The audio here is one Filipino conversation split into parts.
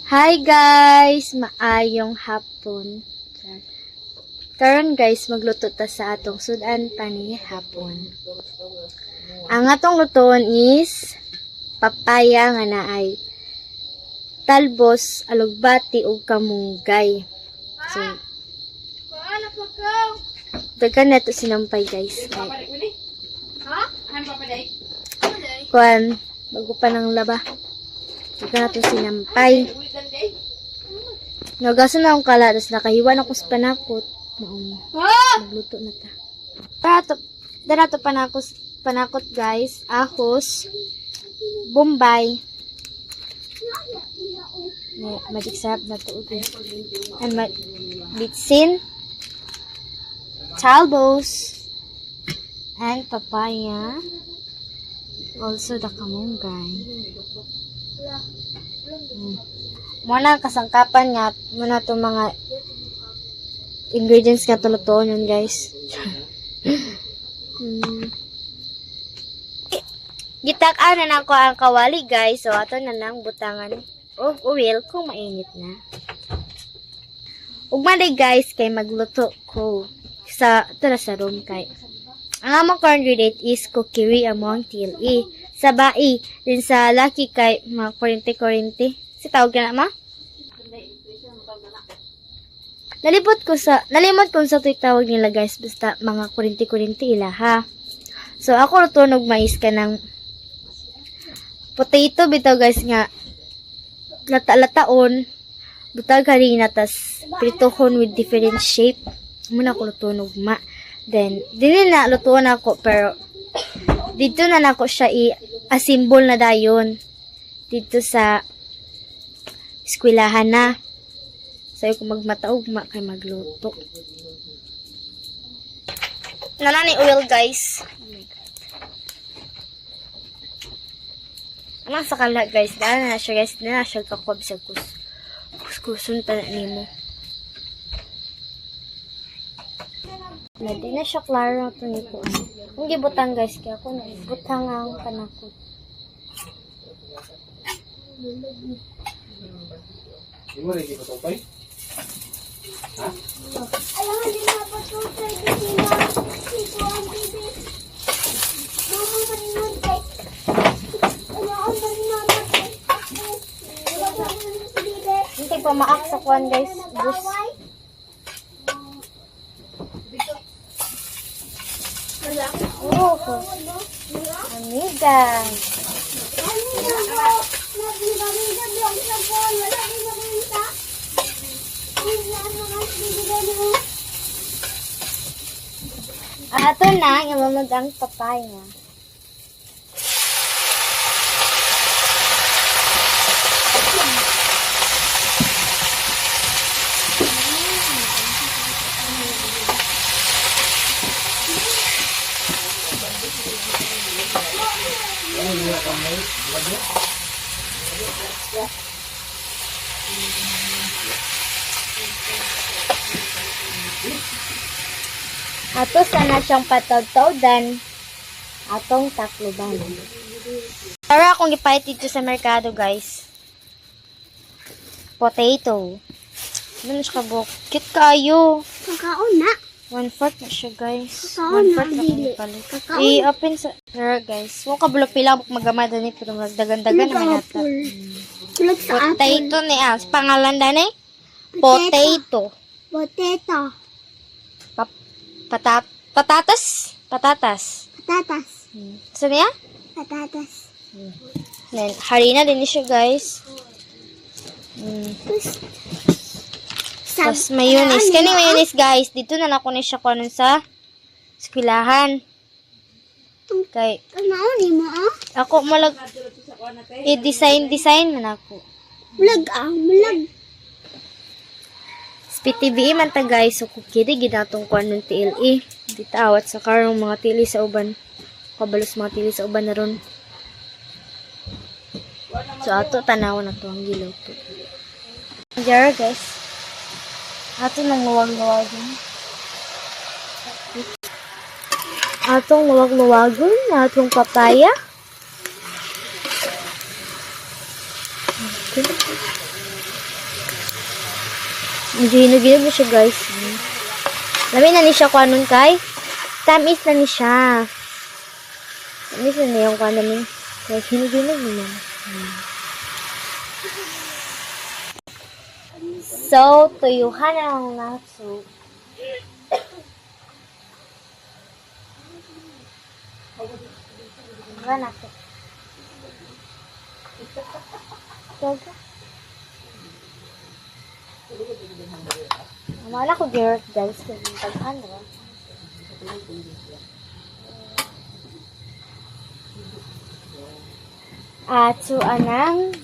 Hi guys! Maayong hapon. Karon guys, magluto ta sa atong sudan pani hapon. Ang atong lutoon is papaya nga naay talbos, alugbati ug kamunggay. So, dagan na to sinampay guys. Kuan, bago pa ng laba. Dagan na to sinampay. Nagasan na akong kala, tapos nakahiwa na ko sa panakot. Magluto na ta. Dara to panakot guys. Ahos, bombay. Magic sarap na to. And bitsin, talbos, and papaya. Also the kamunggay. Muna kasangkapan nga, muna to mga ingredients nga tulutuon yun guys. Gitak-an na ko ang kawali guys, so ato na lang butangan og oil kung mainit na. Ug maday guys kay magluto ko sa room kay ang among core ingredient is kukiri among tili. Sa bai, din sa laki kay mga 40-40. Si tawag na ma? Nalimot ko sa tawag nila guys, basta mga 40-40 ila ha. So ako tunog mais ka ng potato bitaw guys nga lata-lataon butag harina tas pritohon with different shape. Muna ko tunog ma. Then din na lutuon ako pero dito na nako siya i-assemble na dayon dito sa eskwelahan na. Sayo kung magmataugma kay magluto. Nanani oil guys. Oh my god. Anong sakala guys. Dahil na siya guys. Na siya kakwab sa kuskusun pa na nimo. Di na siya klaro ito nito. Kung gibutang guys. Kaya ako na ibutang ang panakot. Hindi mo rin ipatupay? Ha? Alam, hindi na patutay. Hindi na. Ito ang bibig. Mama, maninod kay. Alam, maninod kay. Wala ka maninod sa bibig. Hindi pa maak sa kuwan guys. Bus. Oh, amiga. Ato na, ilamag ang papaya. Ato sana siyang patawd-tawdan atong takloban. Tara akong gipahit dito sa merkado guys. Potato. Ano siya kabukit kayo? Kakaon na. 1/4 na siya guys. Kakaon na, 1/4 na dili. palit. Kakaon. I-open sa... Tara guys. Huwag ka bulok pila magamada ni pero magdagan-dagan naman nata. Tulad sa apple. Potato ni Als. Pangalan da ni? Potato. Potato. Patatas. Patatas. So niya? Patatas. Then, harina din siya guys. Tapos mayonnaise. Kaning mayonnaise guys. Dito na ako ni siya kunin sa eskwelahan. Kay, Ano ni mo ako malag i-design man ako. Mulag. PTVE man ta guys, so kukiri ginatong kuan ng TLE. Di taawat sa karong mga tili sa uban. Kabalos mga tili sa uban na ron. So ato tanawan na to ang gilaw to. Diyan guys. Ato nang luwag-luwagin. Atong luwag-luwagon, atong papaya. Medyo hinug-hinug na siya, guys. Lamin na ni siya kung anong kay. Tamis na ni siya. Tamis na niya yung kung namin. Kaya hinug-hinug naman. So, tuyuhan na lang na. So, Diba natin? Gaga. Amala ko Garrett guys. Kasi pag-ano ba? At so, anang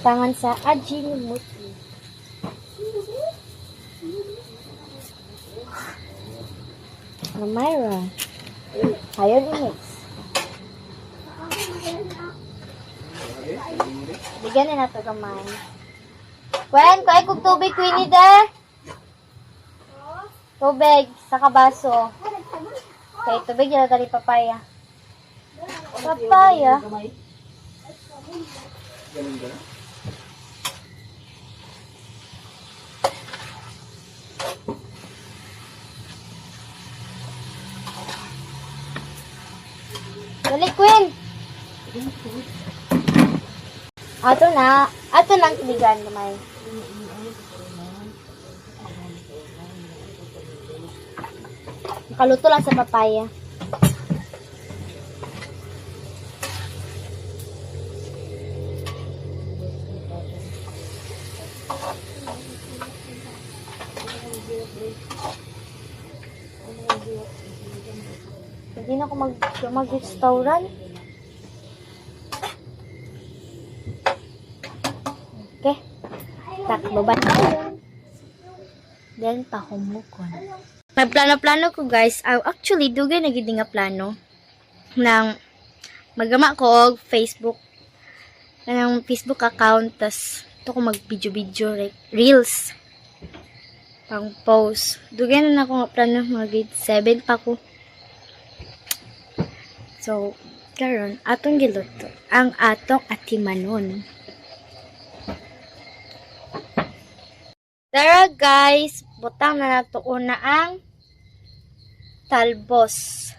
tangan sa Ajinomoto. Myra. Ayaw i-mix. Bigyan na nato gamay. Kwen, kuhay kong tubig, Queenie, de. Tubig, sa kabaso. Okay, tubig yun na dali papaya. Papaya? Dali, Queen! Ato na ang tubigan gamay. Nakaluto lang sa papaya. Hindi na ako mag-restaurant. Okay. Takbo ba? Then, pahumukon. May plano-plano ko, guys. Actually, dugay na gid nga plano. Nang magama ko og Facebook. Kanang Facebook account. Tas, ito ko mag-video-video. Reels. Pang post. Dugay na ako nga plano. Mga grade 7 pa ko. So, karon atong giluto. Ang atong atimanon. Tara guys, butang na nato una ang talbos.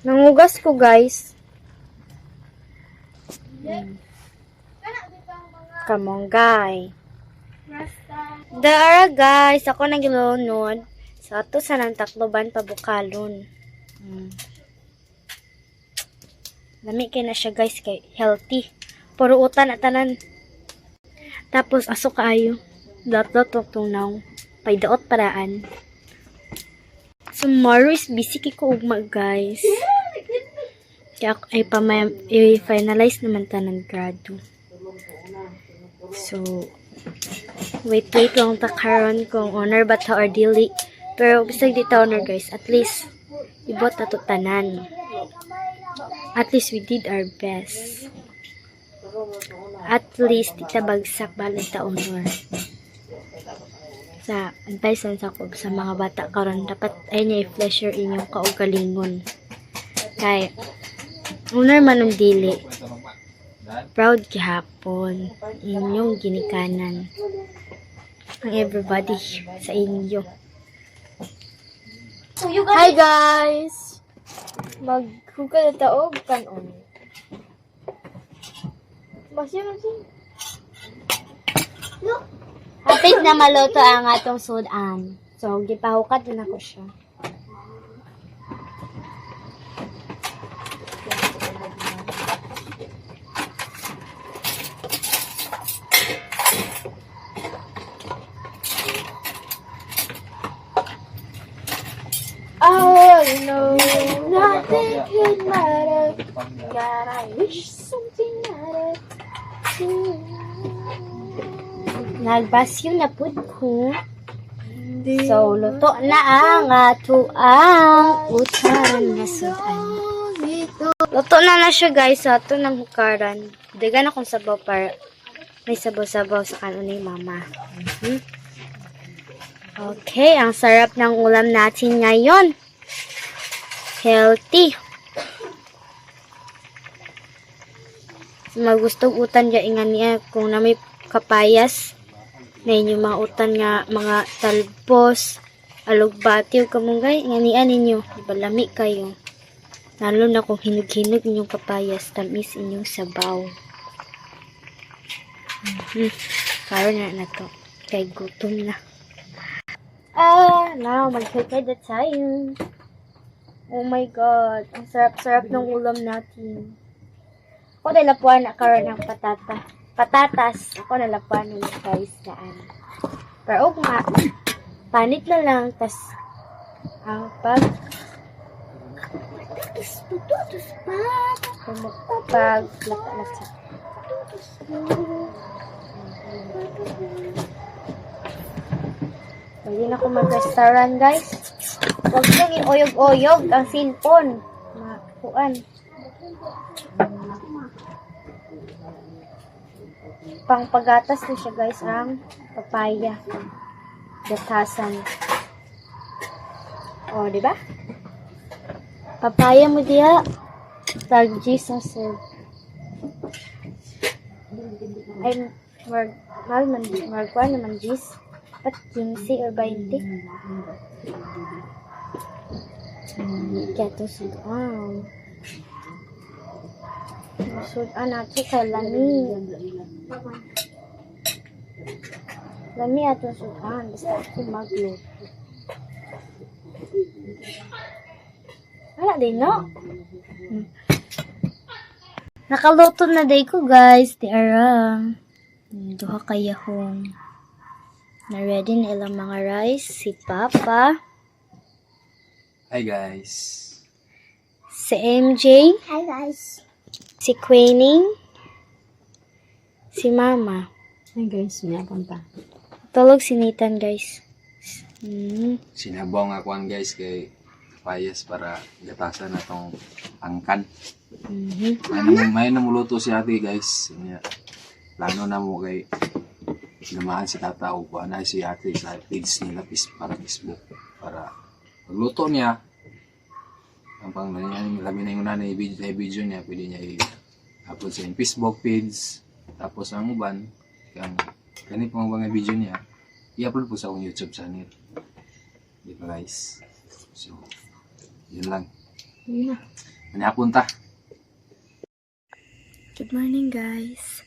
Nangugas ko guys. Kamonggay. Dara guys, ako nagilunod sa ato sa nang Tacloban pabukalon. Lami kay na siya guys, kay healthy. Puro utan at tanan. Tapos aso kaayo. Dot-dot tong naw. Paydaot paraan. Tomorrow is busy ko ugma guys. Kaya ay i-finalize naman ta ng grado. So, wait lang ta karon kung honor ba ta or dili. Pero bisag di ta honor guys, at least ibot na to tanan. At least we did our best. At least di ta bagsak balik ta honor. Sa advice sa ko sa mga bata karon dapat ay niya i-flesh your inyong kaugalingon. Kay honor man ang dili. Proud gihapon inyong ginikanan ang everybody sa inyo. Hi guys! Maghuga na taog kanon. Basya. Look! Hapit na maluto ang atong sudan. So, gipahukat din ako siya. Oh, no, nothing could matter. God, I wish something mattered to you. Nagbasyo na pud ko. So, luto na ang ato ang utan nga sudan. Luto na siya guys. So, ato nang hukaran. Dagan akong sabaw para may sabaw-sabaw sa kanon ni mama. Okay, ang sarap ng ulam natin ngayon. Healthy. Magustog utan ga ingan niya kung na may kapayas na inyong mga utan nga mga talbos, alugbati o kamunggay nga niya ninyo. Balami kayo. Lalo na kung hinog-hinog inyong kapayas, tamis inyong sabaw. Karon na to. Kay gutom na. Now, mag-hikay na tayo. Oh my God. Ang sarap-sarap ng ulam natin. Ako nalapuan na karon ng patatas. Ako nalapuan nila guys daan. Pero ugma, panit na lang. Tas, ang lata-lata. Pwede na ako mag-restaurant guys. Huwag niyong ioyog-oyog ang cellphone. Makuan. Pang pagatas na siya guys ang papaya. Gatasan. O, di ba? Papaya mo diya. Tag Jesus sir. Ay, markuan naman Gis. At 15 or 20. Kaya ito sudan. Sudan nato kay lami. Lami ato sudan. Basta ako magluto. Wala din, no? Nakaluto na day ko, guys. Di ara. Duha kayahong. Na-ready na ilang mga rice. Si Papa. Hi guys. Si MJ. Hi guys. Si Queenie. Si Mama. Hi guys, may apunta. Tulog si Nathan, guys. Sinabaw nga kuan guys kay payas para gatasan na tong angkan. May namuluto si ate guys. Plano na mo kay lumaan si tata o kuan na si ate sa page nila para Facebook para magluto niya. Ang pang labi na yung nanay video niya, pwede niya i-upload sa Facebook page. Tapos ang uban, ganit pang mga video niya, i-upload po sa akong YouTube channel. Di ba guys? So, yun lang. Yun na. Manapunta. Good morning, guys.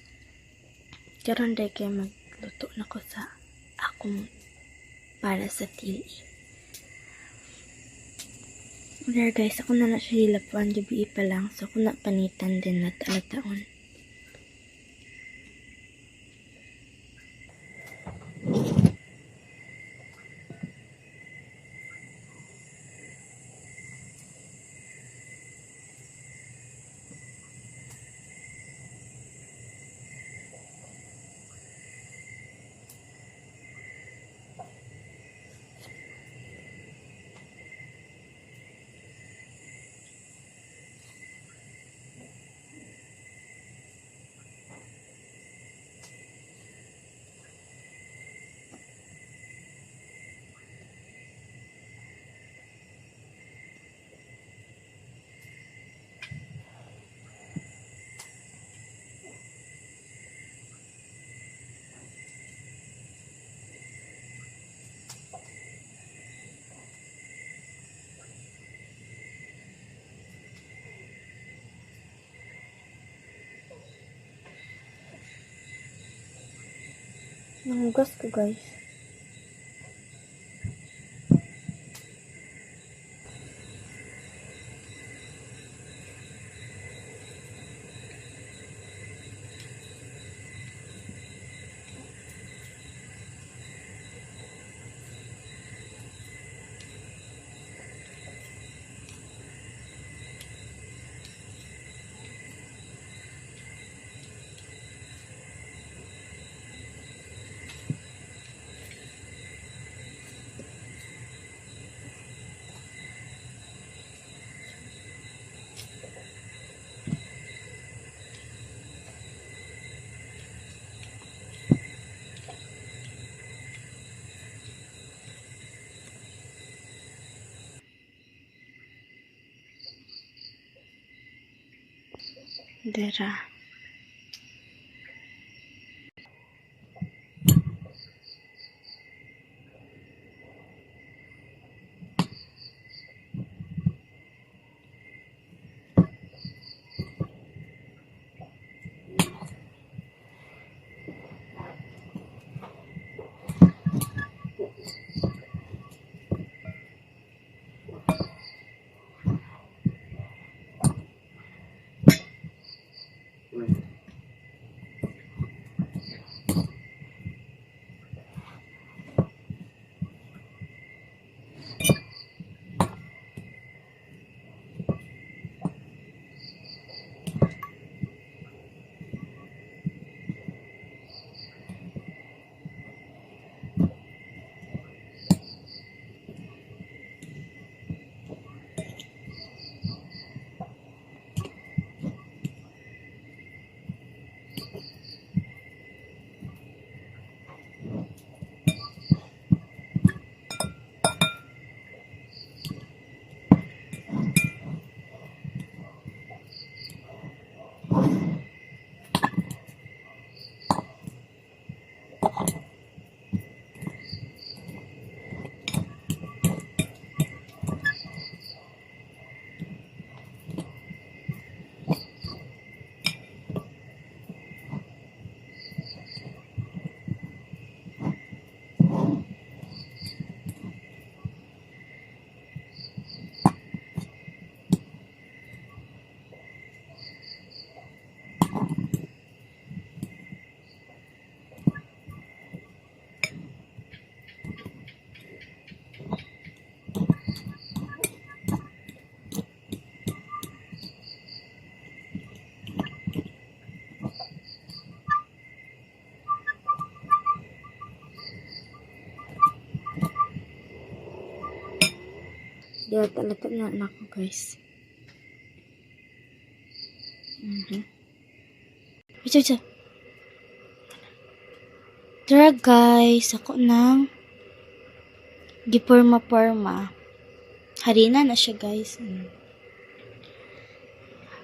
Karon day kayo magluto na ko sa akong para sa tili. There guys, ako na siya hilapuan gabi pa lang. So, ako na panitan din na taon. Nanggas ko guys. Dera. Dera talaga na anak ko, guys. Ito. Dera, guys. Ako nang giporma-porma. Harina na siya, guys.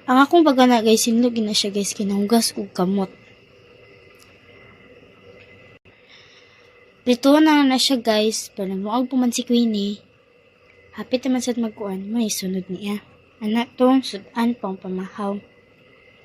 Ang akong pagana, guys, sinlog na siya, guys. Kinanggas o kamot. Prito na siya, guys. Pero muag puman si Queenie. Hapit naman sa magkuan mo, sunod niya. Anak tong sudan pang pamahaw.